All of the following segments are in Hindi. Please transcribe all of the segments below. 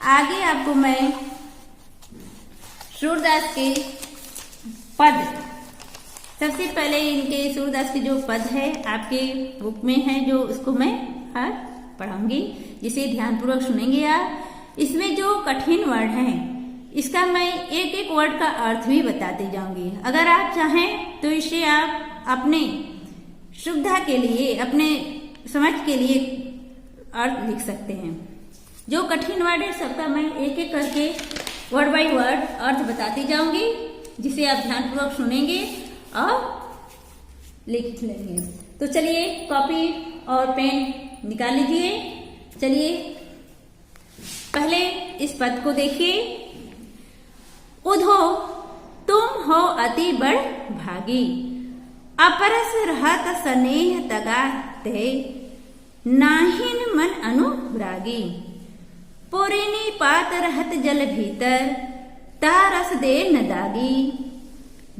आगे आपको मैं सूरदास के पद, सबसे पहले इनके सूरदास के जो पद है आपके बुक में है, जो उसको मैं आज पढ़ाऊंगी, जिसे ध्यानपूर्वक सुनेंगे आप। इसमें जो कठिन वर्ड हैं इसका मैं एक एक वर्ड का अर्थ भी बताती जाऊंगी। अगर आप चाहें तो इसे आप अपने सुविधा के लिए, अपने समझ के लिए अर्थ लिख सकते हैं। जो कठिन वर्ड है सबका मैं एक एक करके वर्ड बाय वर्ड अर्थ बताती जाऊंगी, जिसे आप ध्यानपूर्वक सुनेंगे और लिख लेंगे। तो चलिए कॉपी और पेन निकाल लीजिए। चलिए पहले इस पद को देखिए। उधो तुम हो अति बड़ भागी, अपरस रहत स्नेह तगा ते, नाहिन मन अनुरागी। पुरिनी पात रहत जल भीतर, तारस दे न दागी।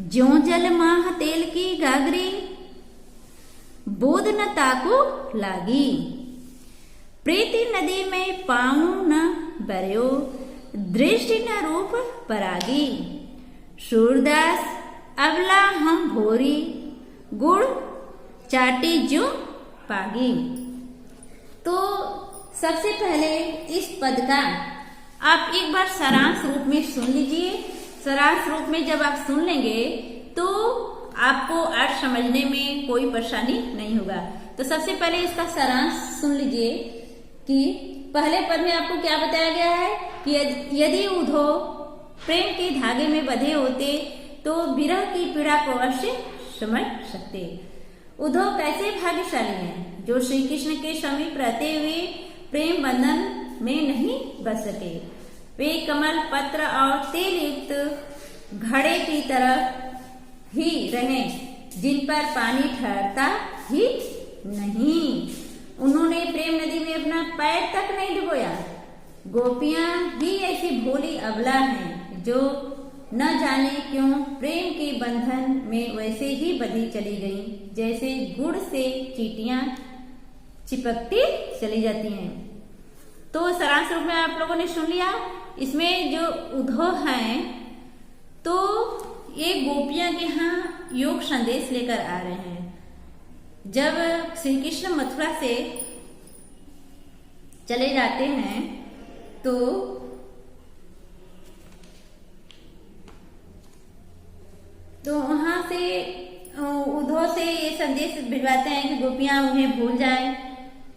ज्यों जल माह तेल की गागरी, बोध न ताको लागी। प्रीति नदी में पाऊं न बरयो, दृष्टि न रूप परागी। सूरदास अबला हम भोरी, गुड़ चाटी ज्यों पागी। तो सबसे पहले इस पद का आप एक बार सारांश रूप में सुन लीजिए। सारांश रूप में जब आप सुन लेंगे तो आपको अर्थ समझने में कोई परेशानी नहीं होगा। तो सबसे पहले इसका सारांश सुन लीजिए कि पहले पद में आपको क्या बताया गया है कि यदि उधो प्रेम के धागे में बंधे होते तो विरह की पीड़ा को अवश्य समझ सकते। उधो कैसे भाग्यशाली हैं जो श्री कृष्ण के समीप रहते हुए प्रेम बंधन में नहीं बच सके। वे कमल पत्र और तेल युक्त घड़े की तरह ही रहे जिन पर पानी ठहरता ही नहीं। उन्होंने प्रेम नदी में अपना पैर तक नहीं डुबोया। गोपियां ही ऐसी भोली अबला हैं जो न जाने क्यों प्रेम के बंधन में वैसे ही बंधी चली गईं जैसे गुड़ से चींटियां चिपकती चली जाती हैं। तो सारांश रूप में आप लोगों ने सुन लिया। इसमें जो उधो हैं तो ये गोपियां के यहाँ योग संदेश लेकर आ रहे हैं। जब श्री कृष्ण मथुरा से चले जाते हैं तो वहां से उधो से ये संदेश भिजवाते हैं कि गोपियां उन्हें भूल जाएं,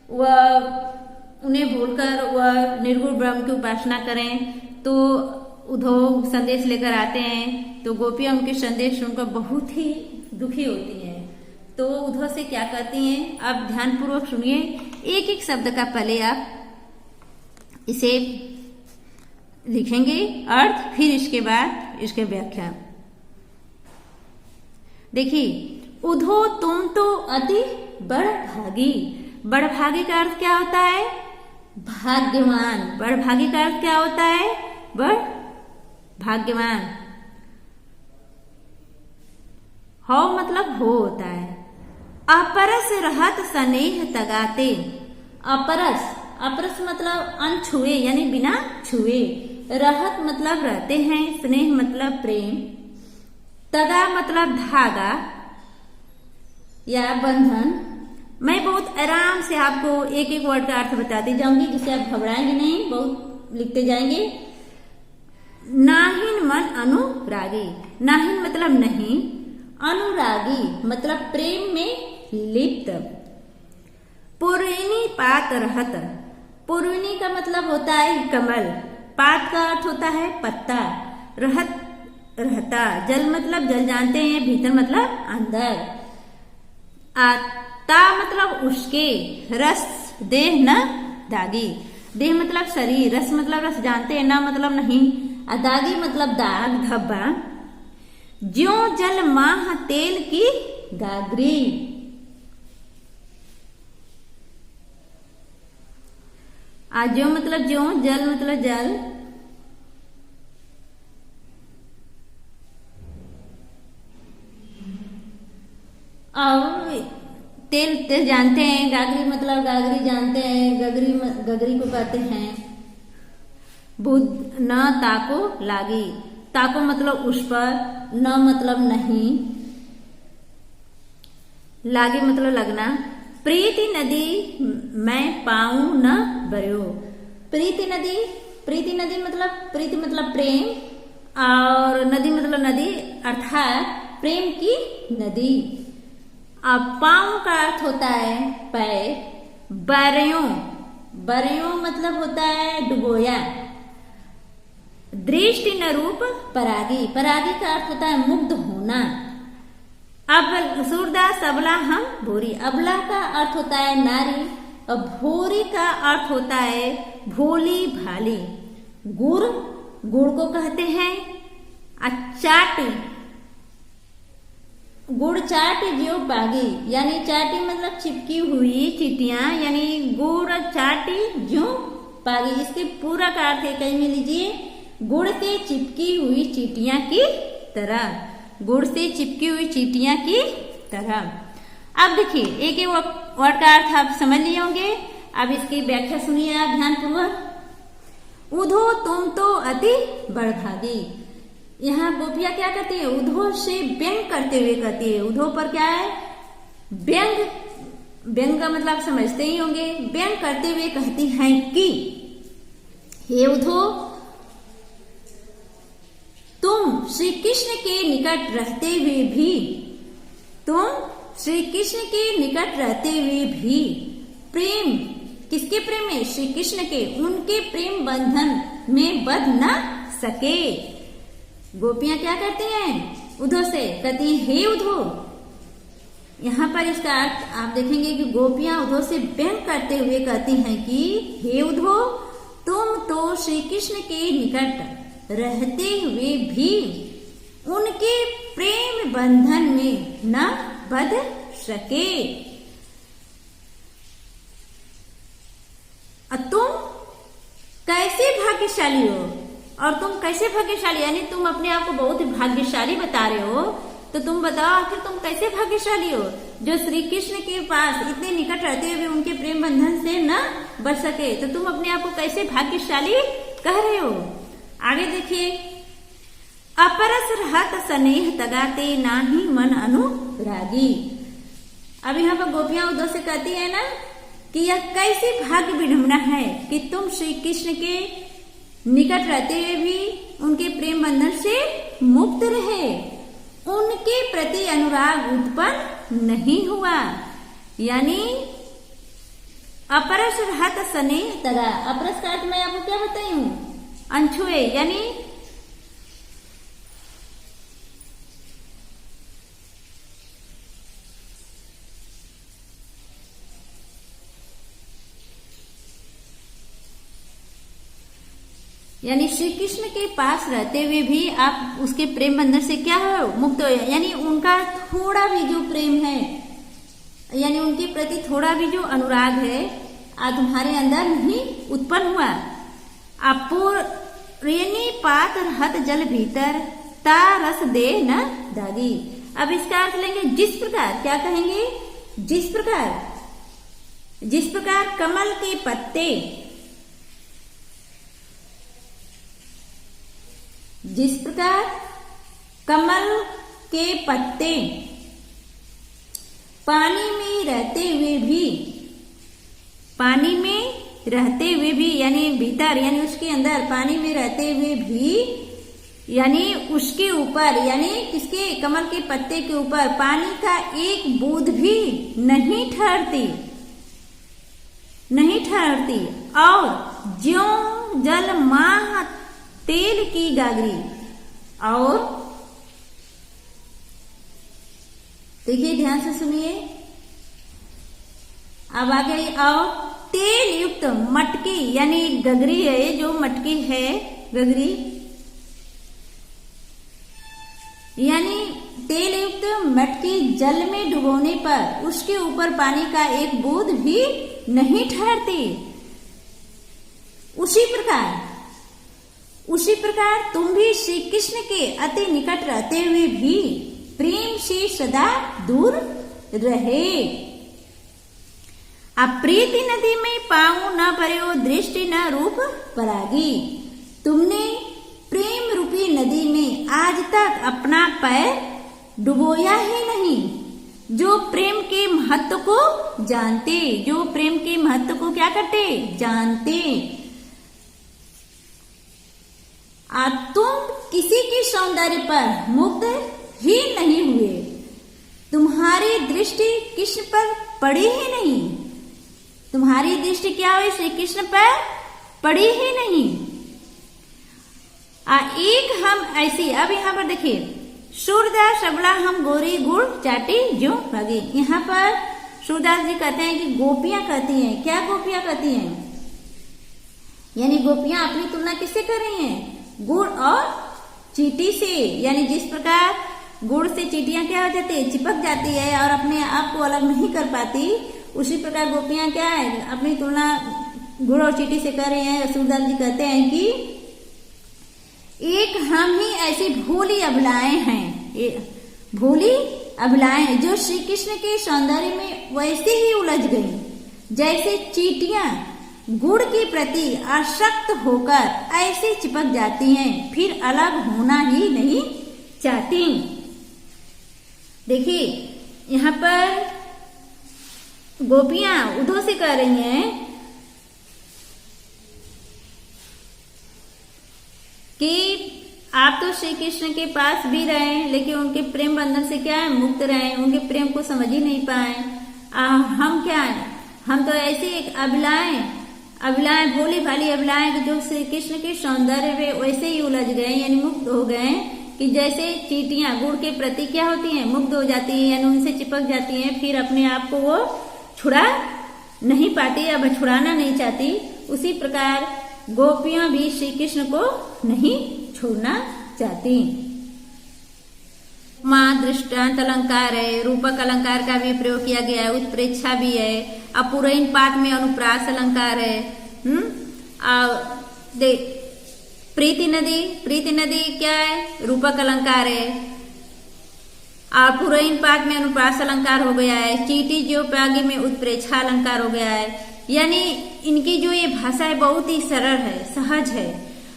वह उन्हें भूलकर वह निर्गुण ब्रह्म की उपासना करें। तो उधो संदेश लेकर आते हैं तो गोपियां उनके संदेश सुनकर बहुत ही दुखी होती हैं। तो उधो से क्या करती हैं, आप ध्यानपूर्वक सुनिए। एक एक शब्द का पहले आप इसे लिखेंगे अर्थ, फिर इसके बाद इसके व्याख्या। देखिए, उधो तुम तो अति बड़ भागी। बड़ भागी का अर्थ क्या होता है? भाग्यवान। बड़ भागी का अर्थ क्या होता है? बड़ भाग्यवान। हो मतलब हो होता है। अपरस रहत स्नेह तगाते। अपरस, अपरस मतलब अनछुए यानी बिना छुए। रहत मतलब रहते हैं, स्नेह मतलब प्रेम, तगा मतलब धागा या बंधन। मैं बहुत आराम से आपको एक एक वर्ड का अर्थ बताती जाऊंगी जिससे आप घबराएंगे नहीं, बहुत लिखते जाएंगे। नाहिन मन अनुरागी। नाहिन मतलब नहीं, अनुरागी मतलब प्रेम में लिप्त। पुरैनी पात रहत। पुरैनी का मतलब होता है कमल, पात का अर्थ होता है पत्ता, रहत रहता। जल मतलब जल जानते हैं, भीतर मतलब अंदर। ता मतलब उसके, रस देह न दागी। देह मतलब शरीर, रस मतलब रस जानते हैं, न मतलब नहीं, दागी मतलब दाग धब्बा। ज्यों जल माह तेल की गागरी। ज्यों मतलब ज्यों, जल मतलब जल, और तेल तेल जानते हैं। गागरी मतलब गागरी जानते हैं, गगरी को कहते हैं। बुध न ताको लागी। ताको मतलब उस पर, न मतलब नहीं, लागे मतलब लगना। प्रीति नदी मैं पाऊं न बरयो। प्रीति नदी मतलब प्रेम, और नदी मतलब नदी अर्थात प्रेम की नदी। अब पाऊं का अर्थ होता है पैर। बरयो मतलब होता है डुबोया। दृष्टि न रूप परागी का अर्थ होता है मुग्ध होना। अब सूरदास अबला हम भोरी। अबला का अर्थ होता है नारी, और भोरी का अर्थ होता है भोली भाली। गुड़ को कहते हैं चाटी। गुड़ चाटी जो बागी, यानी चाटी मतलब चिपकी हुई चीटियां, यानी गुड़ चाटी जो बागी। इसके पूरा का अर्थ है, कहीं में लीजिए, गुड़ से चिपकी हुई चीटियां की तरह। गुड़ से चिपकी हुई चीटियां की तरह। अब देखिए एक एक वर्ड का अर्थ आप समझ लिए होंगे। अब इसकी व्याख्या सुनिए आप ध्यानपूर्वक। उधो तुम तो अति बड़भागी। यहाँ गोपियां क्या करती है? उधो से व्यंग करते हुए कहती है। उधो पर क्या है? व्यंग का मतलब समझते ही होंगे। व्यंग करते हुए कहती है कि हे उधो, तुम श्री कृष्ण के निकट रहते हुए भी, प्रेम, किसके प्रेम में? श्री कृष्ण के, उनके प्रेम बंधन में बंध न सके। गोपियां क्या करती हैं? उधो से कहती हैं हे उधो। यहाँ पर इसका अर्थ आप देखेंगे कि गोपियां उधो से व्यंग करते हुए कहती हैं कि हे उधो, तुम तो श्री कृष्ण के निकट रहते हुए भी उनके प्रेम बंधन में न बंध सके। तुम कैसे भाग्यशाली हो? और तुम कैसे भाग्यशाली, यानी तुम अपने आप को बहुत भाग्यशाली बता रहे हो, तो तुम बताओ आखिर तुम कैसे भाग्यशाली हो जो श्री कृष्ण के पास इतने निकट रहते हुए उनके प्रेम बंधन से न बच सके। तो तुम अपने आप को कैसे भाग्यशाली कह रहे हो? आगे देखिए। अपरस रहत स्नेह तगाते नाही मन अनुरागी। अब यहाँ पर गोपियां उद्धव से कहती है ना कि यह कैसी भाग्य विडंबना है कि तुम श्री कृष्ण के निकट रहते हुए भी उनके प्रेम बंधन से मुक्त रहे, उनके प्रति अनुराग उत्पन्न नहीं हुआ। यानी अपरस रहत स्नेह तगा। अपरस का अर्थ मैं आपको क्या बताई हूं? अनछुए, यानी श्री कृष्ण के पास रहते हुए भी आप उसके प्रेम बंधन से क्या हो? मुक्त हो। यानी उनका थोड़ा भी जो प्रेम है, यानी उनके प्रति थोड़ा भी जो अनुराग है तुम्हारे अंदर नहीं उत्पन्न हुआ। अपूर्णी पात रहत जल भीतर ता रस दे न दागी। अब इसका अर्थ लेंगे जिस प्रकार, क्या कहेंगे? जिस प्रकार कमल के पत्ते, जिस प्रकार कमल के पत्ते पानी में रहते हुए भी, यानी भीतर, यानी उसके अंदर पानी में रहते हुए भी, यानी उसके ऊपर, यानी किसके? कमल के पत्ते के ऊपर पानी का एक बूंद भी नहीं ठहरती। और ज्यों जल माह तेल की गागरी। और देखिए ध्यान से सुनिए, अब आगे और तेल युक्त मटकी, यानी गगरी है, जो मटकी है गगरी, यानी तेल युक्त मटकी जल में डुबोने पर उसके ऊपर पानी का एक बूंद भी नहीं ठहरती। उसी प्रकार तुम भी श्री कृष्ण के अति निकट रहते हुए भी प्रेम से सदा दूर रहे। अब प्रीति नदी में पाऊं न पर्यो दृष्टि न रूप परागी। तुमने प्रेम रूपी नदी में आज तक अपना पैर डुबोया ही नहीं। जो प्रेम के महत्व को जानते, जो प्रेम के महत्व को क्या करते, जानते। तुम किसी के सौंदर्य पर मुग्ध ही नहीं हुए। तुम्हारी दृष्टि कृष्ण पर पड़ी ही नहीं। तुम्हारी दृष्टि क्या हुई, श्री कृष्ण पर पड़ी ही नहीं। एक हम ऐसी, अब यहाँ पर देखिए, सूरदास सबला हम गोरी गुड़ चाटी जो भागी। यहाँ पर सूरदास जी कहते हैं कि गोपियां कहती हैं, क्या गोपियां कहती हैं, यानी गोपियां अपनी तुलना किससे कर रही हैं, गुड़ और चींटी से। यानी जिस प्रकार गुड़ से चींटियां क्या हो जाती है, चिपक जाती है और अपने आप को अलग नहीं कर पाती, उसी प्रकार गोपियां क्या है, अपनी तुलना गुड़ और चींटी से कर रही हैं। सूरदास जी कहते हैं कि एक हम ही ऐसी भोली अबलाएं हैं, भोली अबलाएं जो श्री कृष्ण के सौंदर्य में वैसे ही उलझ गई जैसे चींटियां गुड़ के प्रति आसक्त होकर ऐसे चिपक जाती हैं, फिर अलग होना ही नहीं चाहती। देखिए यहाँ पर गोपियां उद्धव से कह रही हैं कि आप तो श्री कृष्ण के पास भी रहे लेकिन उनके प्रेम बंधन से क्या है, मुक्त रहे, उनके प्रेम को समझ ही नहीं पाए। हम क्या है, हम तो ऐसी एक अबलाएं भोली भाली अबलाएं जो श्री कृष्ण के सौंदर्य में वैसे ही उलझ गए, यानी मुक्त हो गए कि जैसे चींटियां गुड़ के प्रति क्या होती हैं, मुग्ध हो जाती हैं, यानी उनसे चिपक जाती हैं, फिर अपने आप को वो छुड़ा नहीं पाती, अब छुड़ाना नहीं चाहती। उसी प्रकार गोपियां भी श्री कृष्ण को नहीं छोड़ना चाहती। माँ दृष्टांत अलंकार है, रूपक अलंकार का भी प्रयोग किया गया है, उत्प्रेक्षा भी है। अपूरैन पाठ में अनुप्रास अलंकार है। प्रीति नदी क्या है, रूपक अलंकार है। अपूरैन पाठ में अनुप्रास अलंकार हो गया है। चींटी जो पागी में उत्प्रेक्षा अलंकार हो गया है। यानी इनकी जो ये भाषा है बहुत ही सरल है, सहज है,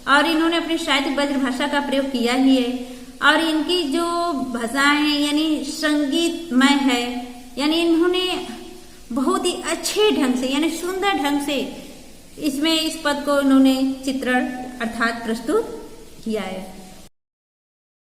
और इन्होंने अपनी साहित्य ब्रज भाषा का प्रयोग किया ही है। और इनकी जो भाषाएं है यानी संगीतमय है, यानी इन्होंने बहुत ही अच्छे ढंग से यानी सुंदर ढंग से इसमें इस पद को इन्होंने चित्रण अर्थात प्रस्तुत किया है।